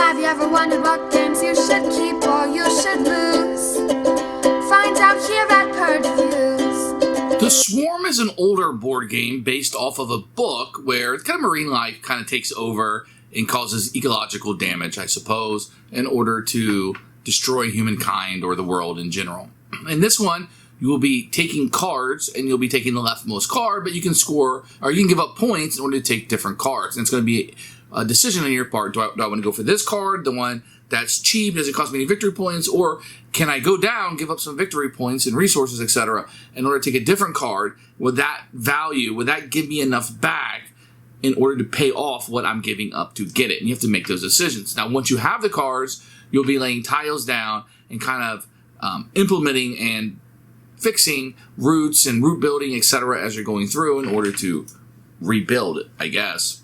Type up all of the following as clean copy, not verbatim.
Have you ever wondered what games you should keep or you should lose? Find out here at Purge Reviews. The Swarm is an older board game based off of a book where kind of marine life kind of takes over and causes ecological damage, I suppose, in order to destroy humankind or the world in general. In this one, you will be taking cards, and you'll be taking the leftmost card, but you can score, or you can give up points in order to take different cards. And it's going to be a decision on your part. Do I want to go for this card, the one that's cheap, does it cost me any victory points, or can I go down, give up some victory points and resources, etc., in order to take a different card? Would that value, would that give me enough back in order to pay off what I'm giving up to get it? And you have to make those decisions. Now, once you have the cards, you'll be laying tiles down and kind of implementing and fixing roots and root building, etc., as you're going through in order to rebuild it, I guess.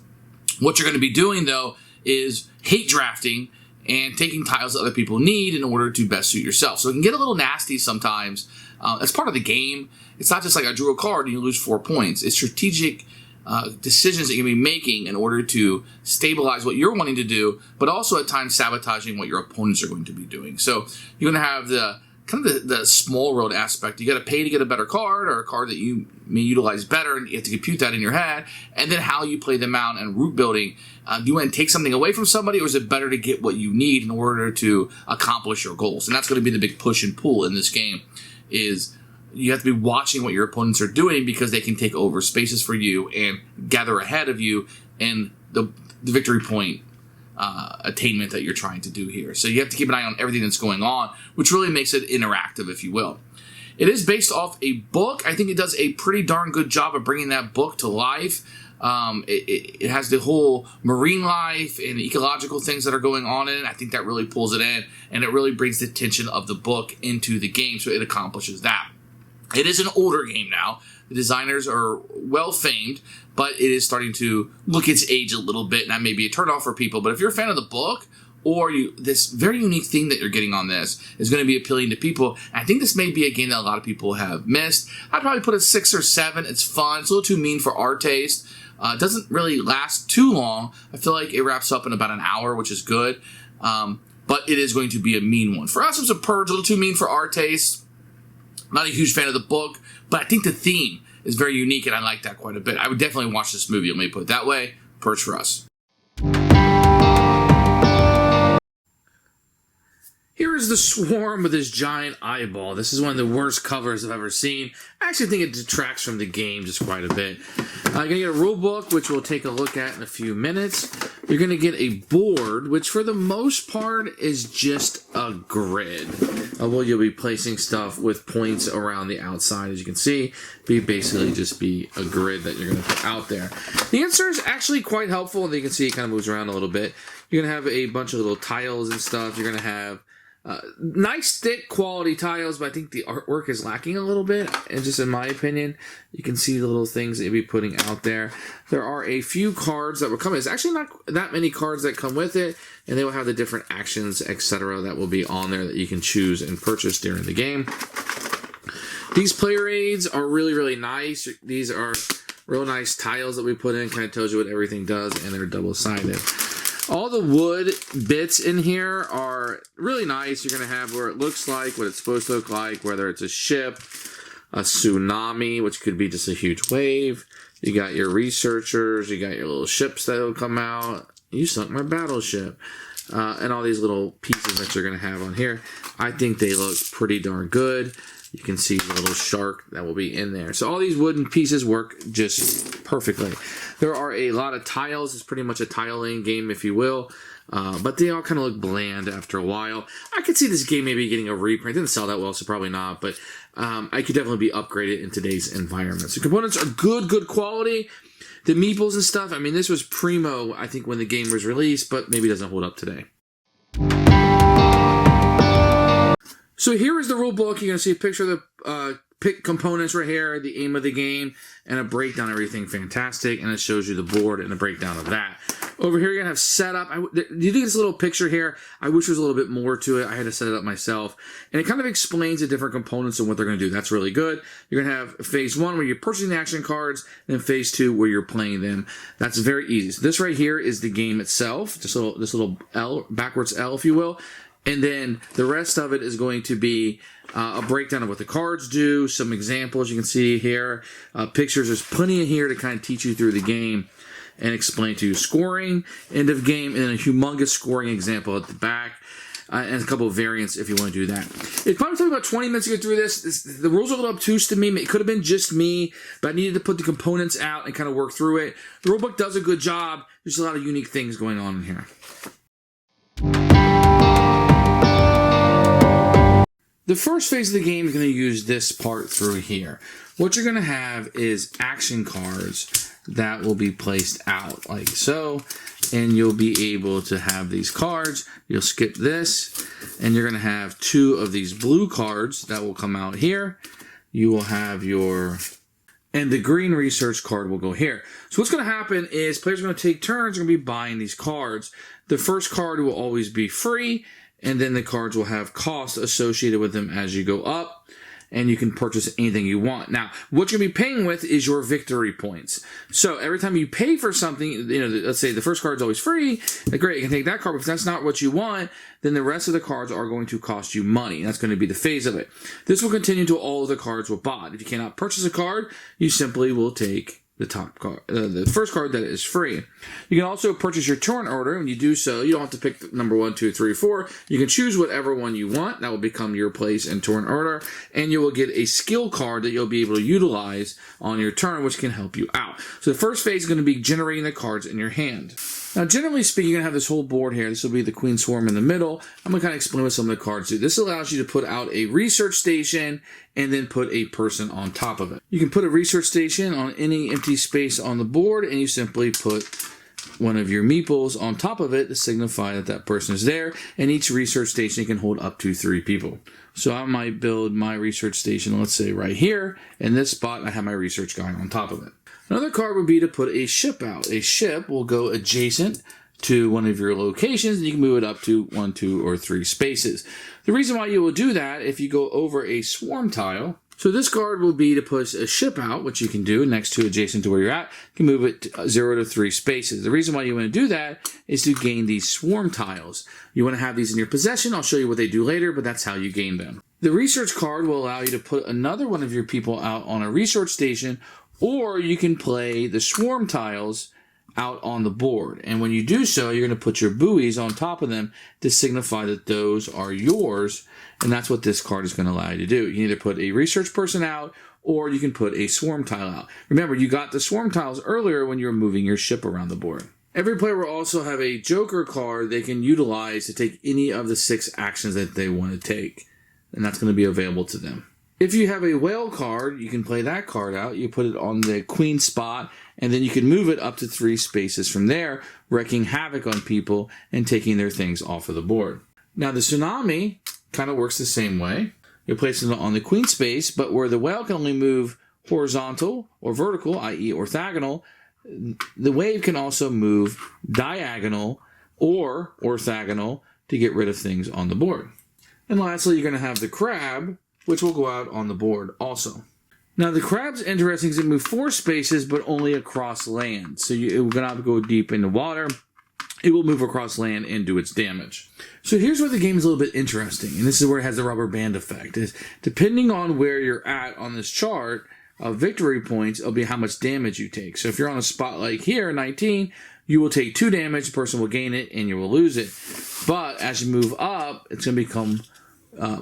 What you're going to be doing, though, is hate drafting and taking tiles that other people need in order to best suit yourself. So it can get a little nasty sometimes. That's part of the game. It's not just like I drew a card and you lose 4 points. It's strategic decisions that you're going to be making in order to stabilize what you're wanting to do, but also at times sabotaging what your opponents are going to be doing. So you're going to have the kind of the small world aspect. You got to pay to get a better card or a card that you may utilize better, and you have to compute that in your head. And then how you play them out and root building. Do you want to take something away from somebody, or is it better to get what you need in order to accomplish your goals? And that's going to be the big push and pull in this game. Is you have to be watching what your opponents are doing because they can take over spaces for you and gather ahead of you in the victory point attainment that you're trying to do here. So you have to keep an eye on everything that's going on, which really makes it interactive, if you will. It is based off a book. I think it does a pretty darn good job of bringing that book to life. It has the whole marine life and ecological things that are going on in it. I think that really pulls it in, and it really brings the tension of the book into the game, so it accomplishes that. It is an older game now. The designers are well famed, but it is starting to look its age a little bit, and that may be a turnoff for people. But if you're a fan of the book, or this very unique thing that you're getting on this is going to be appealing to people, and I think this may be a game that a lot of people have missed. I'd probably put a 6 or 7. It's fun. It's a little too mean for our taste. It doesn't really last too long. I feel like it wraps up in about an hour, which is good. But it is going to be a mean one. For us, it's a Purge, a little too mean for our taste. I'm not a huge fan of the book, but I think the theme is very unique, and I like that quite a bit. I would definitely watch this movie, let me put it that way. Purge for us. Here is the Swarm with his giant eyeball. This is one of the worst covers I've ever seen. I actually think it detracts from the game just quite a bit. You're going to get a rule book, which we'll take a look at in a few minutes. You're going to get a board, which for the most part is just a grid. Although you'll be placing stuff with points around the outside, as you can see. Basically just be a grid that you're going to put out there. The insert is actually quite helpful. You can see it kind of moves around a little bit. You're going to have a bunch of little tiles and stuff. You're going to have nice thick quality tiles, but I think the artwork is lacking a little bit, and just in my opinion. You can see the little things that you'll be putting out there. There are a few cards that will come. There's actually not that many cards that come with it, and they will have the different actions, etc., that will be on there that you can choose and purchase during the game. These player aids are really, really nice. These are real nice tiles that we put in. Kind of tells you what everything does, and they're double-sided. All the wood bits in here are really nice. You're going to have where it looks like, what it's supposed to look like, whether it's a ship, a tsunami, which could be just a huge wave. You got your researchers, you got your little ships that'll come out. You sunk my battleship. And all these little pieces that you're going to have on here. I think they look pretty darn good. You can see the little shark that will be in there. So all these wooden pieces work just perfectly. There are a lot of tiles. It's pretty much a tile-laying game, if you will. But they all kind of look bland after a while. I could see this game maybe getting a reprint. It didn't sell that well, so probably not. But I could definitely be upgraded in today's environment. So components are good quality. The meeples and stuff, I mean, this was primo, I think, when the game was released, but maybe it doesn't hold up today. So here is the rule book. You're going to see a picture of the pick components right here, the aim of the game, and a breakdown of everything. Fantastic. And it shows you the board and a breakdown of that. Over here, you're going to have setup. You do this little picture here. I wish there was a little bit more to it. I had to set it up myself. And it kind of explains the different components and what they're going to do. That's really good. You're going to have phase 1 where you're purchasing the action cards, and then phase 2 where you're playing them. That's very easy. So this right here is the game itself. Just this little L, backwards L, if you will. And then the rest of it is going to be a breakdown of what the cards do, some examples you can see here, pictures. There's plenty in here to kind of teach you through the game and explain to you scoring, end of game, and then a humongous scoring example at the back, and a couple of variants if you want to do that. It probably took about 20 minutes to get through this. The rules are a little obtuse to me. It could have been just me, but I needed to put the components out and kind of work through it. The rulebook does a good job. There's a lot of unique things going on in here. The first phase of the game is going to use this part through here. What you're going to have is action cards that will be placed out like so, and you'll be able to have these cards. You'll skip this, and you're going to have 2 of these blue cards that will come out here. You will have and the green research card will go here. So what's going to happen is players are going to take turns. They're going to be buying these cards. The first card will always be free, and then the cards will have costs associated with them as you go up, and you can purchase anything you want. Now, what you're going to be paying with is your victory points. So every time you pay for something, let's say the first card's always free, great, you can take that card, but if that's not what you want, then the rest of the cards are going to cost you money. And that's going to be the phase of it. This will continue until all of the cards were bought. If you cannot purchase a card, you simply will take the top card, the first card that is free. You can also purchase your turn order. When you do so, you don't have to pick number 1, 2, 3, 4. You can choose whatever one you want. That will become your place in turn order, and you will get a skill card that you'll be able to utilize on your turn, which can help you out. So the first phase is going to be generating the cards in your hand. Now, generally speaking, you're going to have this whole board here. This will be the Queen Swarm in the middle. I'm going to kind of explain what some of the cards do. This allows you to put out a research station and then put a person on top of it. You can put a research station on any empty space on the board, and you simply put one of your meeples on top of it to signify that that person is there. And each research station can hold up to 3 people. So I might build my research station, let's say right here. In this spot, I have my research guy on top of it. Another card would be to put a ship out. A ship will go adjacent to one of your locations, and you can move it up to 1, 2, or 3 spaces. The reason why you will do that, if you go over a swarm tile, so this card will be to push a ship out, which you can do next to adjacent to where you're at. You can move it 0 to 3 spaces. The reason why you want to do that is to gain these swarm tiles. You want to have these in your possession. I'll show you what they do later, but that's how you gain them. The research card will allow you to put another one of your people out on a research station, or you can play the swarm tiles out on the board. And when you do so, you're going to put your buoys on top of them to signify that those are yours. And that's what this card is going to allow you to do. You either put a research person out, or you can put a swarm tile out. Remember, you got the swarm tiles earlier when you were moving your ship around the board. Every player will also have a joker card they can utilize to take any of the 6 actions that they want to take. And that's going to be available to them. If you have a whale card, you can play that card out. You put it on the queen spot, and then you can move it up to 3 spaces from there, wreaking havoc on people and taking their things off of the board. Now, the tsunami kind of works the same way. You're placing it on the queen space, but where the whale can only move horizontal or vertical, i.e. orthogonal, the wave can also move diagonal or orthogonal to get rid of things on the board. And lastly, you're going to have the crab, which will go out on the board also. Now, the crab's interesting because it moves 4 spaces, but only across land. So it will not go deep into water. It will move across land and do its damage. So here's where the game is a little bit interesting, and this is where it has the rubber band effect. Is depending on where you're at on this chart of victory points, it'll be how much damage you take. So if you're on a spot like here, 19, you will take 2 damage, the person will gain it, and you will lose it. But as you move up, it's going to become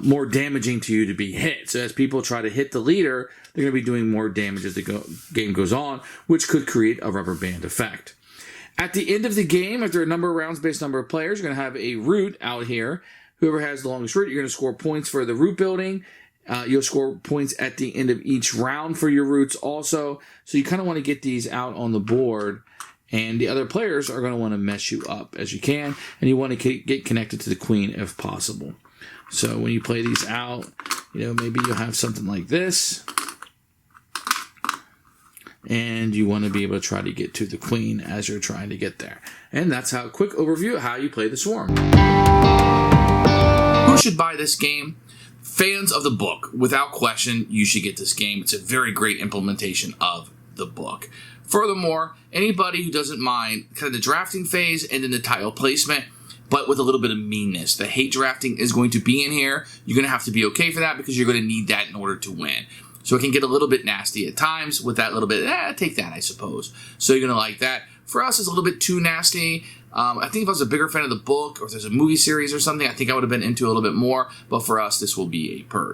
more damaging to you to be hit. So as people try to hit the leader, they're going to be doing more damage as the game goes on, which could create a rubber band effect. At the end of the game, after a number of rounds based on number of players, you're going to have a route out here. Whoever has the longest route, you're going to score points for the route building. You'll score points at the end of each round for your routes also. So you kind of want to get these out on the board, and the other players are going to want to mess you up as you can, and you want to get connected to the queen if possible. So when you play these out, maybe you'll have something like this. And you want to be able to try to get to the queen as you're trying to get there. And that's how a quick overview of how you play the Swarm. Who should buy this game? Fans of the book. Without question, you should get this game. It's a very great implementation of the book. Furthermore, anybody who doesn't mind kind of the drafting phase and then the tile placement, but with a little bit of meanness. The hate drafting is going to be in here. You're going to have to be okay for that because you're going to need that in order to win. So it can get a little bit nasty at times with that little bit, take that, I suppose. So you're going to like that. For us, it's a little bit too nasty. I think if I was a bigger fan of the book or if there's a movie series or something, I think I would have been into it a little bit more. But for us, this will be a Purge.